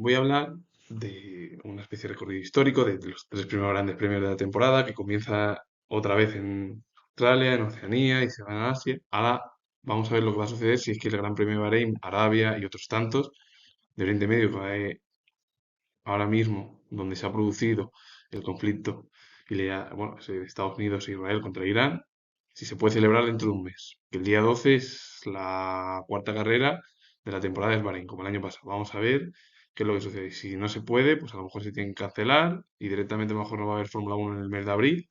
voy a hablar de una especie de recorrido histórico de los tres primeros grandes premios de la temporada, que comienza otra vez en Australia, en Oceanía y se van a Asia. Ahora vamos a ver lo que va a suceder si es que el Gran Premio de Bahrein, Arabia y otros tantos de Oriente Medio, que ahora mismo donde se ha producido el conflicto bueno, es de Estados Unidos e Israel contra Irán, si se puede celebrar dentro de un mes. Que el día 12 es la cuarta carrera de la temporada de Bahrein, como el año pasado. Vamos a ver qué es lo que sucede. Si no se puede, pues a lo mejor se tiene que cancelar y directamente a lo mejor no va a haber Fórmula 1 en el mes de abril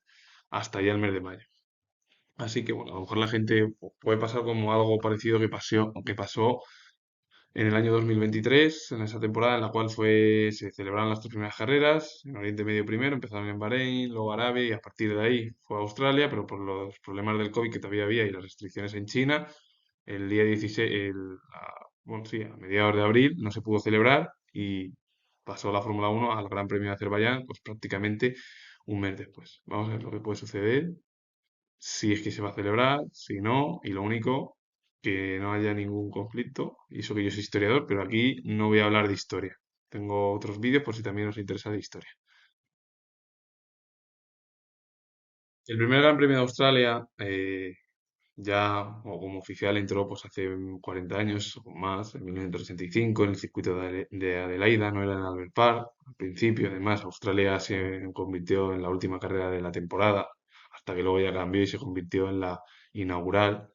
hasta ya el mes de mayo. Así que bueno, a lo mejor la gente puede pasar como algo parecido que pasó en el año 2023, en esa temporada en la cual se celebraron las tres primeras carreras, en Oriente Medio primero, empezaron en Bahrein, luego Arabia y a partir de ahí fue a Australia, pero por los problemas del COVID que todavía había y las restricciones en China, el día 16, bueno, sí, a mediados de abril no se pudo celebrar y pasó la Fórmula 1 al Gran Premio de Azerbaiyán, pues prácticamente un mes después. Vamos a ver lo que puede suceder si es que se va a celebrar, si no, y lo único, que no haya ningún conflicto. Y eso que yo soy historiador, pero aquí no voy a hablar de historia. Tengo otros vídeos por si también os interesa de historia. El primer Gran Premio de Australia, ya o como oficial entró pues hace 40 años o más, en 1965, en el circuito de Adelaida, no era en Albert Park. Al principio, además, Australia se convirtió en la última carrera de la temporada, hasta que luego ya cambió y se convirtió en la inaugural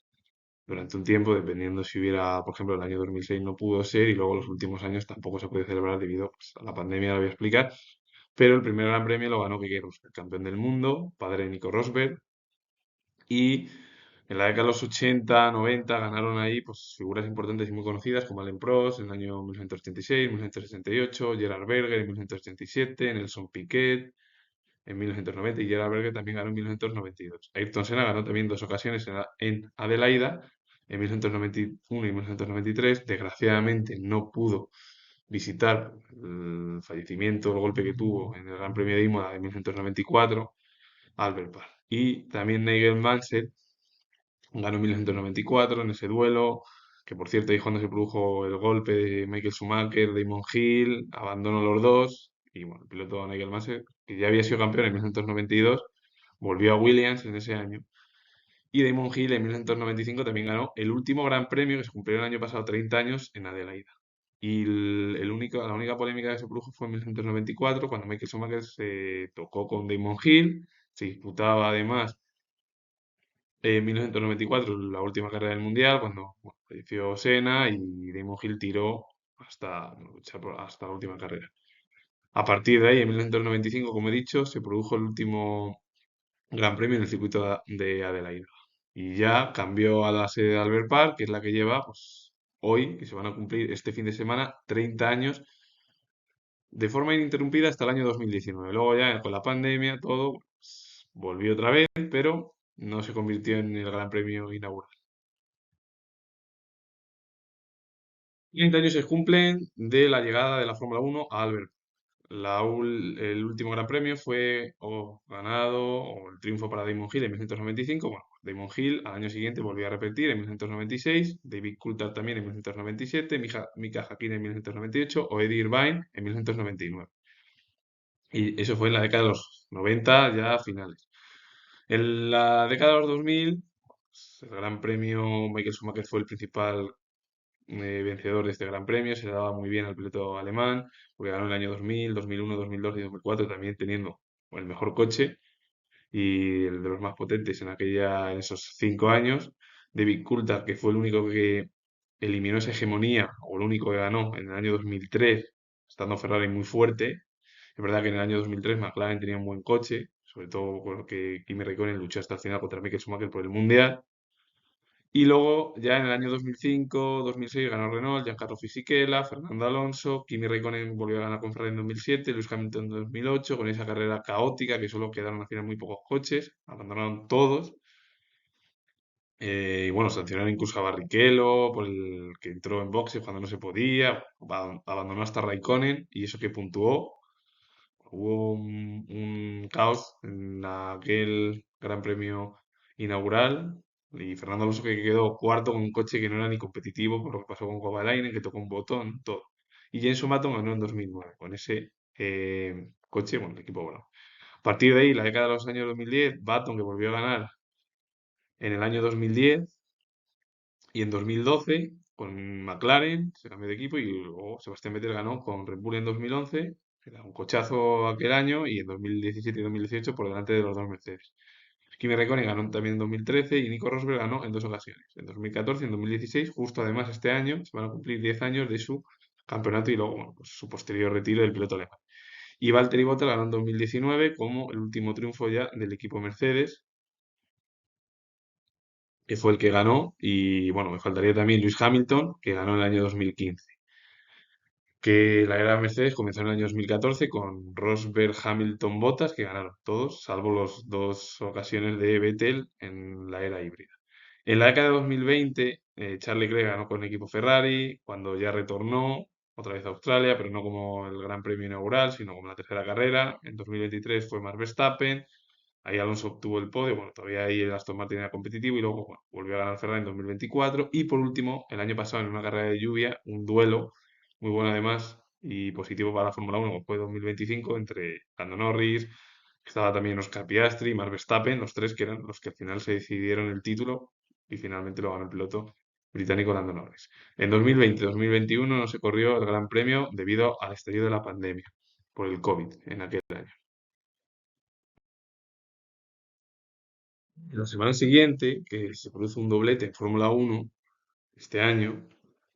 durante un tiempo, dependiendo si hubiera, por ejemplo, el año 2006 no pudo ser y luego los últimos años tampoco se puede celebrar debido pues, a la pandemia, lo voy a explicar. Pero el primer Gran Premio lo ganó Keke Rosberg, campeón del mundo, padre de Nico Rosberg, y en la década de los 80, 90 ganaron ahí pues, figuras importantes y muy conocidas como Alain Prost en el año 1986, 1968, Gerard Berger en 1987, Nelson Piquet en 1990 y Gerard Berger también ganó en 1992. Ayrton Senna ganó también dos ocasiones en Adelaida, en 1991 y 1993. Desgraciadamente no pudo visitar el fallecimiento, el golpe que tuvo en el Gran Premio de Imola de 1994, Albert Park. Y también Nigel Mansell ganó en 1994 en ese duelo, que por cierto ahí cuando se produjo el golpe de Michael Schumacher, Damon Hill, abandonó los dos, y bueno, el piloto Nigel Mansell, que ya había sido campeón en 1992, volvió a Williams en ese año. Y Damon Hill en 1995 también ganó el último Gran Premio que se cumplió el año pasado, 30 años, en Adelaida. Y la única polémica que se produjo fue en 1994, cuando Michael Schumacher se tocó con Damon Hill, se disputaba además en 1994, la última carrera del Mundial, cuando bueno, falleció Senna y Damon Hill tiró hasta la última carrera. A partir de ahí, en 1995, como he dicho, se produjo el último Gran Premio en el circuito de Adelaida. Y ya cambió a la sede de Albert Park, que es la que lleva pues, hoy, que se van a cumplir este fin de semana, 30 años de forma ininterrumpida hasta el año 2019. Luego ya con la pandemia todo pues, volvió otra vez, pero no se convirtió en el Gran Premio inaugural. 30 años se cumplen de la llegada de la Fórmula 1 a Albert. El último Gran Premio fue ganado, o el triunfo para Damon Hill en 1995. Bueno, Damon Hill al año siguiente volvió a repetir en 1996, David Coulthard también en 1997, Mika Hakkinen en 1998 o Eddie Irvine en 1999. Y eso fue en la década de los 90, ya finales. En la década de los 2000, pues, el Gran Premio Michael Schumacher fue el principal vencedor de este Gran Premio, se le daba muy bien al piloto alemán, porque ganó en el año 2000, 2001, 2002 y 2004, también teniendo el mejor coche y el de los más potentes en esos 5 años. David Coulthard, que fue el único que eliminó esa hegemonía, o el único que ganó en el año 2003, estando Ferrari muy fuerte. Es verdad que en el año 2003 McLaren tenía un buen coche, sobre todo porque Kimi Raikkonen luchó hasta el final contra Michael Schumacher por el Mundial. Y luego, ya en el año 2005, 2006 ganó Renault, Giancarlo Fisichella, Fernando Alonso, Kimi Raikkonen volvió a ganar con Ferrari en 2007, Lewis Hamilton en 2008, con esa carrera caótica que solo quedaron al final muy pocos coches, abandonaron todos. Y bueno, sancionaron incluso a Barrichello por el que entró en boxes cuando no se podía, abandonó hasta Raikkonen y eso que puntuó. Hubo un caos en aquel Gran Premio inaugural y Fernando Alonso que quedó cuarto con un coche que no era ni competitivo por lo que pasó con Kovalainen, que tocó un botón, todo. y Jenson Button ganó en 2009 con ese coche, bueno, el equipo bueno. A partir de ahí, la década de los años 2010, Button que volvió a ganar en el año 2010 y en 2012 con McLaren se cambió de equipo y luego Sebastián Vettel ganó con Red Bull en 2011, que era un cochazo aquel año, y en 2017 y 2018 por delante de los dos Mercedes. Kimi Raikkonen ganó también en 2013 y Nico Rosberg ganó en dos ocasiones, en 2014 y en 2016. Justo además este año se van a cumplir 10 años de su campeonato y luego bueno, pues, su posterior retiro del piloto alemán. Y Valtteri Bottas ganó en 2019 como el último triunfo ya del equipo Mercedes, que fue el que ganó. Y bueno, me faltaría también Lewis Hamilton, que ganó en el año 2015. Que la era Mercedes comenzó en el año 2014 con Rosberg, Hamilton, Bottas, que ganaron todos, salvo las dos ocasiones de Vettel en la era híbrida. En la década de 2020, Charles Leclerc ganó con el equipo Ferrari, cuando ya retornó otra vez a Australia, pero no como el Gran Premio inaugural, sino como la tercera carrera. En 2023 fue Max Verstappen, ahí Alonso obtuvo el podio, bueno, todavía ahí el Aston Martin era competitivo y luego bueno, volvió a ganar Ferrari en 2024. Y por último, el año pasado en una carrera de lluvia, un duelo muy bueno además y positivo para la Fórmula 1, como fue 2025, entre Lando Norris, estaba también Oscar Piastri y Max Verstappen, los tres que eran los que al final se decidieron el título y finalmente lo ganó el piloto británico Lando Norris. En 2020-2021 no se corrió el Gran Premio debido al estallido de la pandemia por el COVID en aquel año. La semana siguiente, que se produce un doblete en Fórmula 1 este año,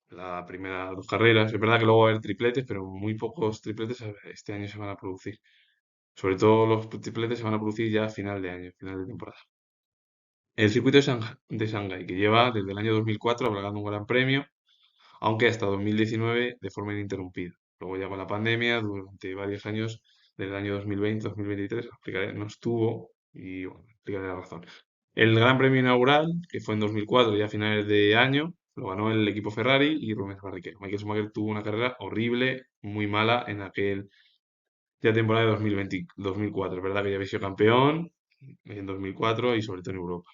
la primera dos carreras, es verdad que luego va a haber tripletes, pero muy pocos tripletes este año se van a producir. Sobre todo los tripletes se van a producir ya a final de año, final de temporada. El circuito de Shanghái, que lleva desde el año 2004 albergando un gran premio, aunque hasta 2019 de forma ininterrumpida. Luego ya con la pandemia, durante varios años, desde el año 2020-2023, explicaré, no estuvo y bueno, explicaré la razón. El Gran Premio inaugural, que fue en 2004, ya a finales de año, lo ganó el equipo Ferrari y Rubens Barrichello. Michael Schumacher tuvo una carrera horrible, muy mala en aquel ya temporada de 2020, 2004. Es verdad que ya había sido campeón en 2004 y sobre todo en Europa.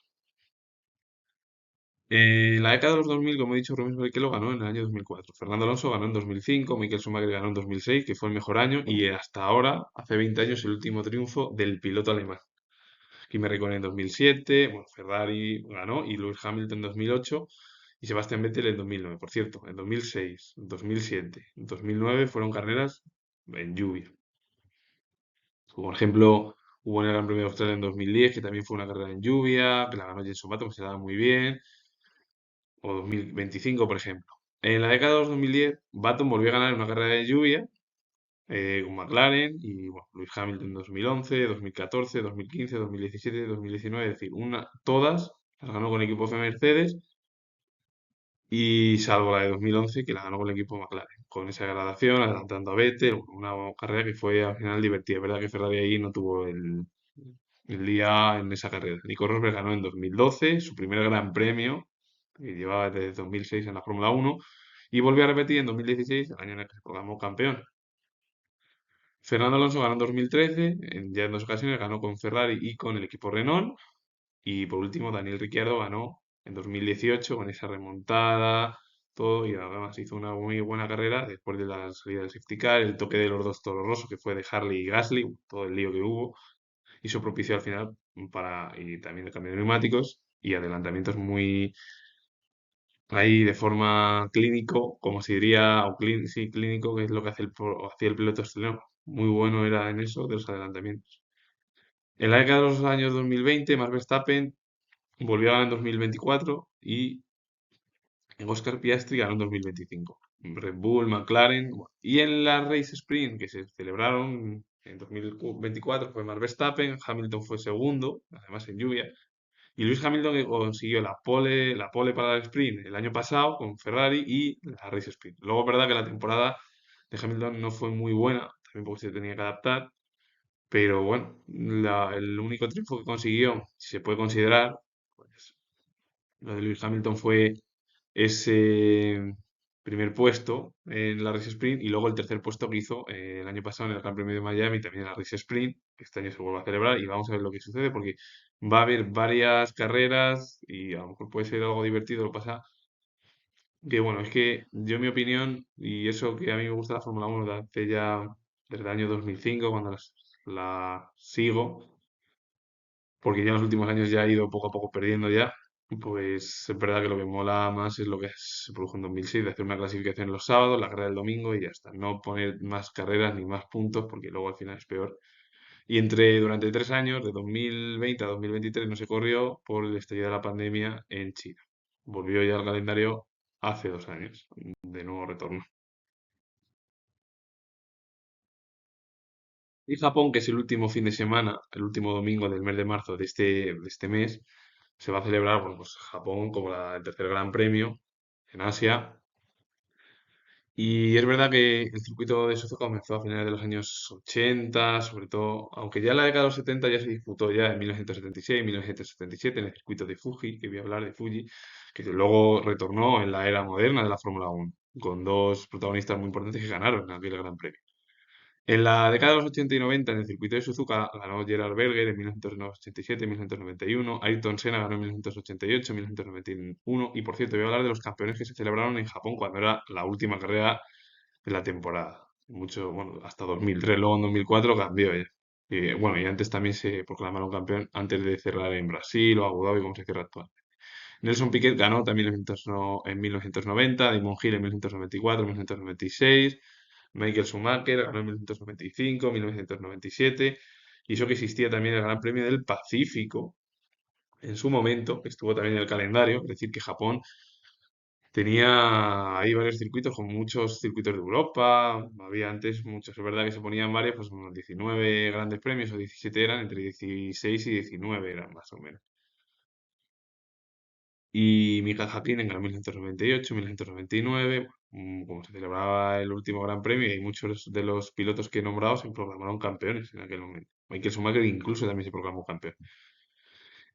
La década de los 2000, como he dicho, Rubens Barrichello ganó en el año 2004. Fernando Alonso ganó en 2005, Michael Schumacher ganó en 2006, que fue el mejor año, y hasta ahora, hace 20 años, el último triunfo del piloto alemán. Kimi Raikkonen en 2007, bueno, Ferrari ganó, y Lewis Hamilton en 2008, y Sebastian Vettel en 2009. Por cierto, en 2006, 2007, 2009 fueron carreras en lluvia. Por ejemplo, hubo en el Gran Premio de Australia en 2010, que también fue una carrera en lluvia, que la ganó Jenson Button, que se daba muy bien, o 2025, por ejemplo. En la década de los 2010, Button volvió a ganar una carrera de lluvia con McLaren y bueno, Lewis Hamilton en 2011, 2014, 2015, 2017, 2019, es decir, todas las ganó con el equipo de Mercedes y salvo la de 2011 que la ganó con el equipo McLaren, con esa gradación, adelantando a Vettel, una carrera que fue al final divertida. Es verdad que Ferrari ahí no tuvo el día en esa carrera. Nico Rosberg ganó en 2012 su primer gran premio, que llevaba desde 2006 en la Fórmula 1, y volvió a repetir en 2016, el año en el que se proclamó campeón. Fernando Alonso ganó en 2013, ya en dos ocasiones ganó con Ferrari y con el equipo Renault. Y por último, Daniel Ricciardo ganó en 2018 con esa remontada, todo, y además hizo una muy buena carrera después de la salida del safety car, el toque de los dos toros rosos que fue de Harley y Gasly, todo el lío que hubo, y eso propició al final y también el cambio de neumáticos y adelantamientos muy ahí de forma clínico, como se diría, o sí, clínico, que es lo que hace hacía el piloto estreno. Muy bueno era en eso de los adelantamientos. En la década de los años 2020, Max Verstappen volvió a ganar en 2024 y Oscar Piastri ganó en 2025. Red Bull, McLaren. Y en la Race Sprint que se celebraron en 2024 fue Max Verstappen, Hamilton fue segundo, además en lluvia. Y Lewis Hamilton que consiguió la pole para el sprint el año pasado con Ferrari y la Race Sprint. Luego es verdad que la temporada de Hamilton no fue muy buena, también porque se tenía que adaptar, pero bueno, el único triunfo que consiguió, si se puede considerar, pues lo de Lewis Hamilton fue ese primer puesto en la Race Sprint y luego el tercer puesto que hizo el año pasado en el Gran Premio de Miami, también en la Race Sprint, que este año se vuelve a celebrar y vamos a ver lo que sucede porque va a haber varias carreras y a lo mejor puede ser algo divertido. Lo que pasa Que bueno, es que yo mi opinión, y eso que a mí me gusta la Fórmula 1 desde hace ya, desde el año 2005, cuando la sigo, porque ya en los últimos años ya ha ido poco a poco perdiendo ya, pues es verdad que lo que mola más es lo que se produjo en 2006, de hacer una clasificación los sábados, la carrera del domingo y ya está. No poner más carreras ni más puntos, porque luego al final es peor. Y durante 3 años, de 2020 a 2023, no se corrió por el estallido de la pandemia en China. Volvió ya al calendario hace 2 años, de nuevo retorno. Y Japón, que es el último fin de semana, el último domingo del mes de marzo de este mes, se va a celebrar, bueno, pues Japón como el tercer gran premio en Asia. Y es verdad que el circuito de Suzuka comenzó a finales de los años 80, sobre todo, aunque ya en la década de los 70 ya se disputó ya en 1976, 1977 en el circuito de Fuji, que voy a hablar de Fuji, que luego retornó en la era moderna de la Fórmula 1, con dos protagonistas muy importantes que ganaron aquel Gran Premio. En la década de los 80 y 90, en el circuito de Suzuka, ganó Gerard Berger en 1987, 1991, Ayrton Senna ganó en 1988, 1991, y por cierto, voy a hablar de los campeones que se celebraron en Japón cuando era la última carrera de la temporada. Mucho, bueno, hasta 2003, luego en 2004 cambió ya. Y, bueno, y antes también se proclamaron campeón antes de cerrar en Brasil o Abu Dhabi, como se cierra actualmente. Nelson Piquet ganó también en 1990, Damon Hill en 1994, 1996, Michael Schumacher ganó en 1995, 1997, y eso que existía también el Gran Premio del Pacífico en su momento, que estuvo también en el calendario, es decir, que Japón tenía ahí varios circuitos, con muchos circuitos de Europa, había antes muchos, es verdad que se ponían varios, pues unos 19 grandes premios o 17 eran, entre 16 y 19 eran más o menos. Y Mika Häkkinen ganó en 1998, 1999, como se celebraba el último Gran Premio y muchos de los pilotos que he nombrado se proclamaron campeones en aquel momento. Michael Schumacher incluso también se proclamó campeón.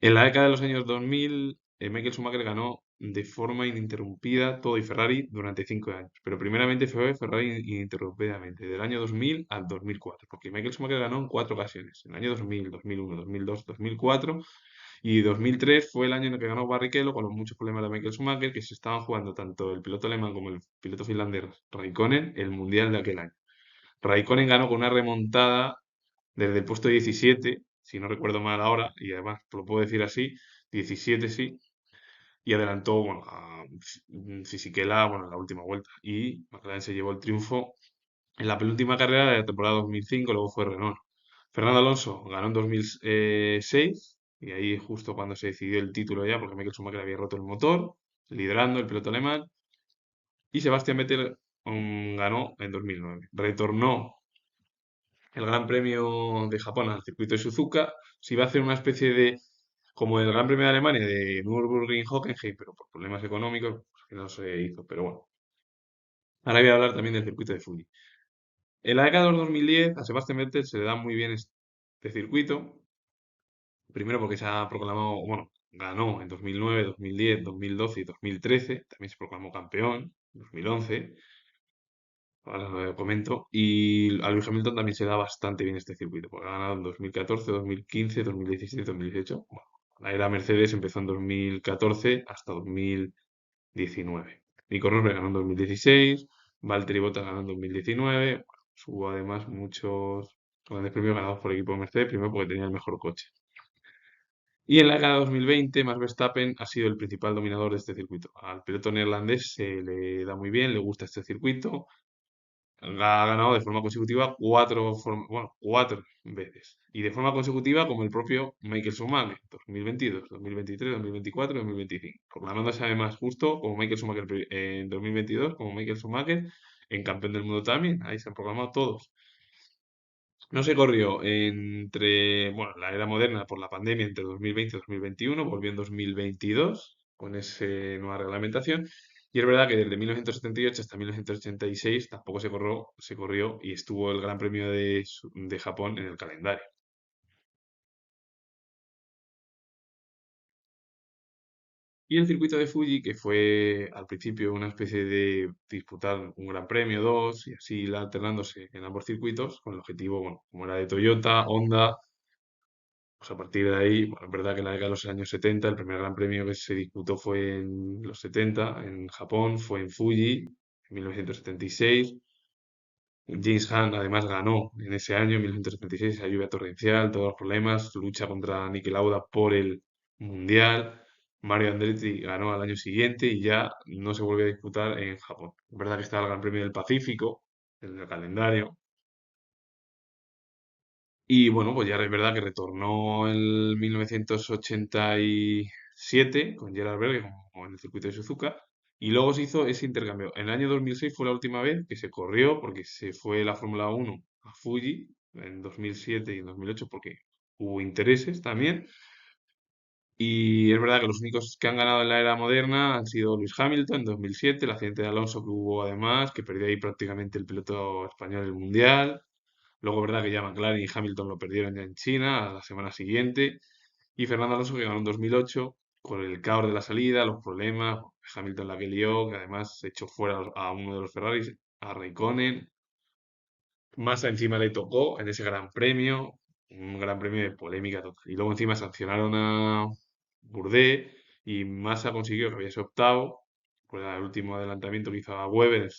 En la década de los años 2000, Michael Schumacher ganó de forma ininterrumpida todo y Ferrari durante 5 años. Pero primeramente fue Ferrari ininterrumpidamente, del año 2000 al 2004, porque Michael Schumacher ganó en 4 ocasiones, en el año 2000, 2001, 2002, 2004, y 2003 fue el año en el que ganó Barrichello, con los muchos problemas de Michael Schumacher, que se estaban jugando tanto el piloto alemán como el piloto finlandés Raikkonen el mundial de aquel año. Raikkonen ganó con una remontada desde el puesto 17, si no recuerdo mal ahora, y además lo puedo decir así, 17 sí, y adelantó, bueno, a Fisichella, bueno, en la última vuelta. Y McLaren se llevó el triunfo en la penúltima carrera de la temporada 2005, luego fue Renault. Fernando Alonso ganó en 2006, y ahí justo cuando se decidió el título ya, porque Michael Schumacher había roto el motor, liderando el piloto alemán, y Sebastián Vettel ganó en 2009. Retornó el Gran Premio de Japón al circuito de Suzuka, se iba a hacer una especie de, como el Gran Premio de Alemania, de Nürburgring-Hockenheim, pero por problemas económicos pues, que no se hizo. Pero bueno, ahora voy a hablar también del circuito de Fuji. En la década de los 2010 a Sebastian Vettel se le da muy bien este circuito, primero porque se ha proclamado, bueno, ganó en 2009, 2010, 2012 y 2013, también se proclamó campeón, 2011, ahora lo comento, y a Lewis Hamilton también se da bastante bien este circuito, porque ha ganado en 2014, 2015, 2017 y 2018. Bueno, la era Mercedes empezó en 2014 hasta 2019. Nico Rosberg ganó en 2016, Valtteri Bottas ganó en 2019, bueno, hubo además muchos grandes premios ganados por el equipo de Mercedes, primero porque tenía el mejor coche. Y en la década de 2020, Max Verstappen ha sido el principal dominador de este circuito. Al piloto neerlandés se le da muy bien, le gusta este circuito, ha ganado de forma consecutiva bueno, 4 veces. Y de forma consecutiva como el propio Michael Schumacher, 2022, 2023, 2024 y 2025. Proclamándose además justo como Michael Schumacher en 2022, como Michael Schumacher en campeón del mundo también. Ahí se han proclamado todos. No se corrió bueno, la era moderna por la pandemia entre 2020 y 2021, volvió en 2022 con esa nueva reglamentación. Y es verdad que desde 1978 hasta 1986 tampoco se corrió y estuvo el Gran Premio de Japón en el calendario. Y el circuito de Fuji, que fue al principio una especie de disputar un Gran Premio, dos, y así alternándose en ambos circuitos, con el objetivo, bueno, como era de Toyota, Honda, Pues a partir de ahí, bueno, es verdad que en la década de los años 70, el primer gran premio que se disputó fue en los 70, en Japón, fue en Fuji, en 1976. James Hunt además ganó en ese año, en 1976, esa lluvia torrencial, todos los problemas, lucha contra Niki Lauda por el Mundial. Mario Andretti ganó al año siguiente y ya no se volvió a disputar en Japón. Es verdad que estaba el Gran Premio del Pacífico en el calendario. Y bueno, pues ya es verdad que retornó en 1987 con Gerard Berger como en el circuito de Suzuka. Y luego se hizo ese intercambio. En el año 2006 fue la última vez que se corrió porque se fue la Fórmula Uno a Fuji en 2007 y en 2008 porque hubo intereses también. Y es verdad que los únicos que han ganado en la era moderna han sido Lewis Hamilton en 2007, el accidente de Alonso que hubo además, que perdió ahí prácticamente el piloto español el Mundial. Luego, verdad que ya McLaren y Hamilton lo perdieron ya en China a la semana siguiente. Y Fernando Alonso que ganó en 2008 con el caos de la salida, los problemas, Hamilton la que lió, que además echó fuera a uno de los Ferraris, a Raikkonen. Massa encima le tocó en ese gran premio, un gran premio de polémica total. Y luego encima sancionaron a Bourdais y Massa consiguió que hubiese octavo por el último adelantamiento que hizo a Webber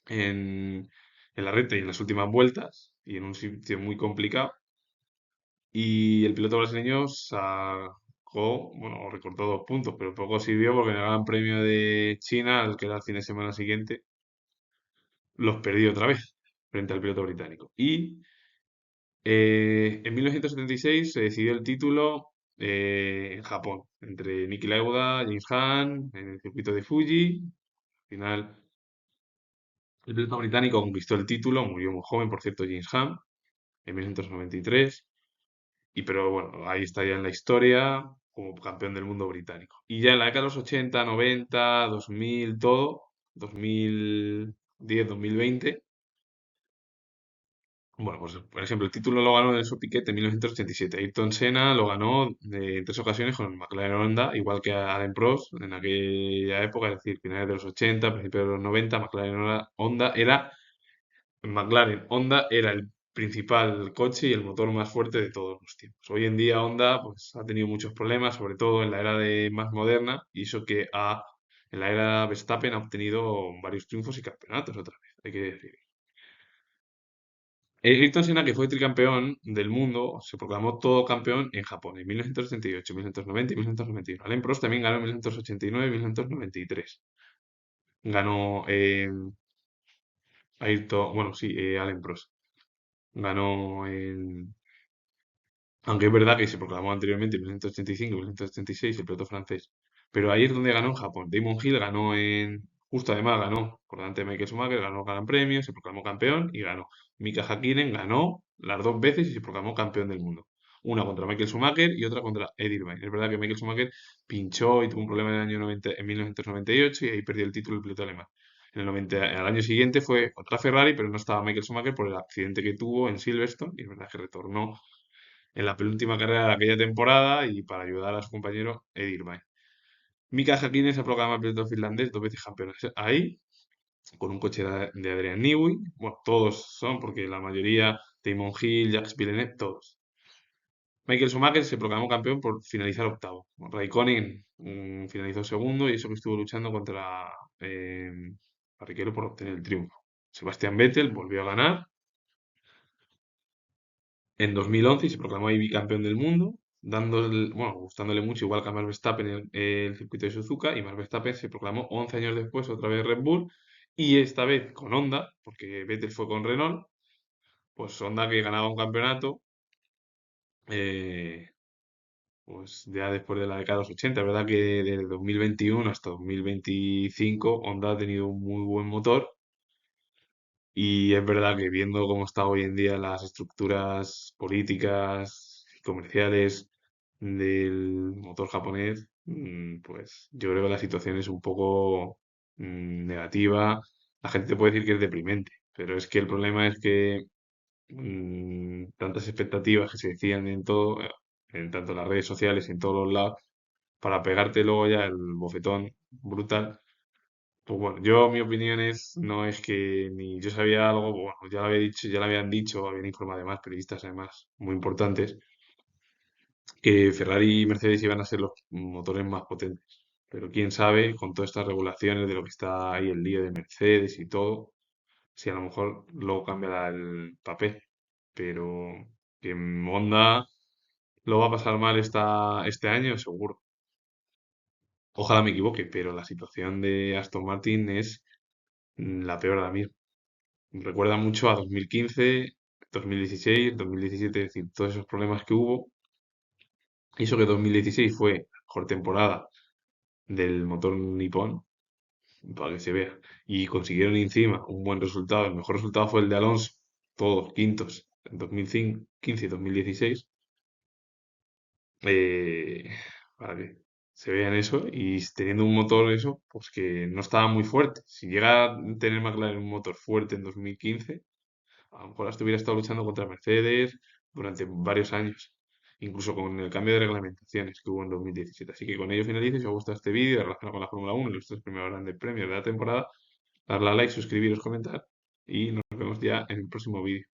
en la recta y en las últimas vueltas y en un sitio muy complicado. Y el piloto brasileño sacó, bueno, recortó 2 puntos, pero poco sirvió porque en el Gran Premio de China, al que era el fin de semana siguiente, los perdió otra vez frente al piloto británico. Y en 1976 se decidió el título en Japón, entre Niki Lauda, James Hunt, en el circuito de Fuji. Al final, el piloto británico conquistó el título, murió muy joven, por cierto, James Hunt, en 1993. Y pero bueno, ahí está ya en la historia como campeón del mundo británico. Y ya en la década de los 80, 90, 2000, todo, 2010, 2020, bueno, pues por ejemplo, el título lo ganó Nelson Piquet en 1987. Ayrton Senna lo ganó en 3 ocasiones con el McLaren Honda, igual que Alain Prost en aquella época, es decir, finales de los 80, principios de los 90, Honda era McLaren Honda era el principal coche y el motor más fuerte de todos los tiempos. Hoy en día Honda pues, ha tenido muchos problemas, sobre todo en la era de más moderna, y eso que en la era Verstappen ha obtenido varios triunfos y campeonatos otra vez, hay que decir. Ayrton Senna, que fue tricampeón del mundo, se proclamó todo campeón en Japón en 1988, 1990 y 1991. Alain Prost también ganó en 1989 y 1993. Ganó Ayrton, bueno, sí, Alain Prost. Ganó en, Aunque es verdad que se proclamó anteriormente en 1985 y 1986 el piloto francés. Pero ahí es donde ganó en Japón. Damon Hill ganó justo además ganó por delante de Michael Schumacher, ganó Gran Premio, se proclamó campeón y ganó. Mika Häkkinen ganó las 2 veces y se proclamó campeón del mundo. Una contra Michael Schumacher y otra contra Eddie Irvine. Es verdad que Michael Schumacher pinchó y tuvo un problema en el año 90, en 1998 y ahí perdió el título el piloto alemán. En el 90, al año siguiente fue otra Ferrari, pero no estaba Michael Schumacher por el accidente que tuvo en Silverstone y es verdad que retornó en la penúltima carrera de aquella temporada y para ayudar a su compañero Eddie Irvine. Mika Häkkinen se ha proclamado piloto finlandés 2 veces campeón. Ahí, con un coche de Adrian Newey, bueno, todos son, porque la mayoría, Damon Hill, Jacques Villeneuve, todos. Michael Schumacher se proclamó campeón por finalizar octavo. Raikkonen finalizó segundo y eso que estuvo luchando contra eh, Barrichello por obtener el triunfo. Sebastian Vettel volvió a ganar en 2011 y se proclamó ahí bicampeón del mundo, bueno, gustándole mucho, igual que a Max Verstappen el circuito de Suzuka, y Max Verstappen se proclamó 11 años después otra vez Red Bull, y esta vez con Honda, porque Vettel fue con Renault, pues Honda que ganaba un campeonato, eh, pues ya después de la década de los 80, es verdad que desde 2021 hasta 2025 Honda ha tenido un muy buen motor. Y es verdad que viendo cómo está hoy en día las estructuras políticas y comerciales del motor japonés, pues yo creo que la situación es un poco negativa. La gente te puede decir que es deprimente, pero es que el problema es que tantas expectativas que se decían en todo, en tanto las redes sociales y en todos los lados, para pegarte luego ya el bofetón brutal. Pues bueno, mi opinión es, no es que ni yo sabía algo, bueno, ya lo había dicho, ya lo habían dicho, habían informado además periodistas además muy importantes, que Ferrari y Mercedes iban a ser los motores más potentes. Pero quién sabe, con todas estas regulaciones de lo que está ahí el lío de Mercedes y todo, si a lo mejor luego cambiará el papel. Pero que Honda lo va a pasar mal este año, seguro. Ojalá me equivoque, pero la situación de Aston Martin es la peor ahora mismo. Recuerda mucho a 2015, 2016, 2017, es decir, todos esos problemas que hubo. Y eso que 2016 fue la mejor temporada del motor nipón, para que se vea. Y consiguieron encima un buen resultado. El mejor resultado fue el de Alonso, todos quintos en 2015 y 2016. eh, para que se vean eso y teniendo un motor eso, pues que no estaba muy fuerte. Si llega a tener McLaren un motor fuerte en 2015, a lo mejor hasta hubiera estado luchando contra Mercedes durante varios años, incluso con el cambio de reglamentaciones que hubo en 2017. Así que con ello finalizo. Si os gusta este vídeo relacionado con la Fórmula 1 y los tres primeros grandes premios de la temporada, darle a like, suscribiros, comentar y nos vemos ya en el próximo vídeo.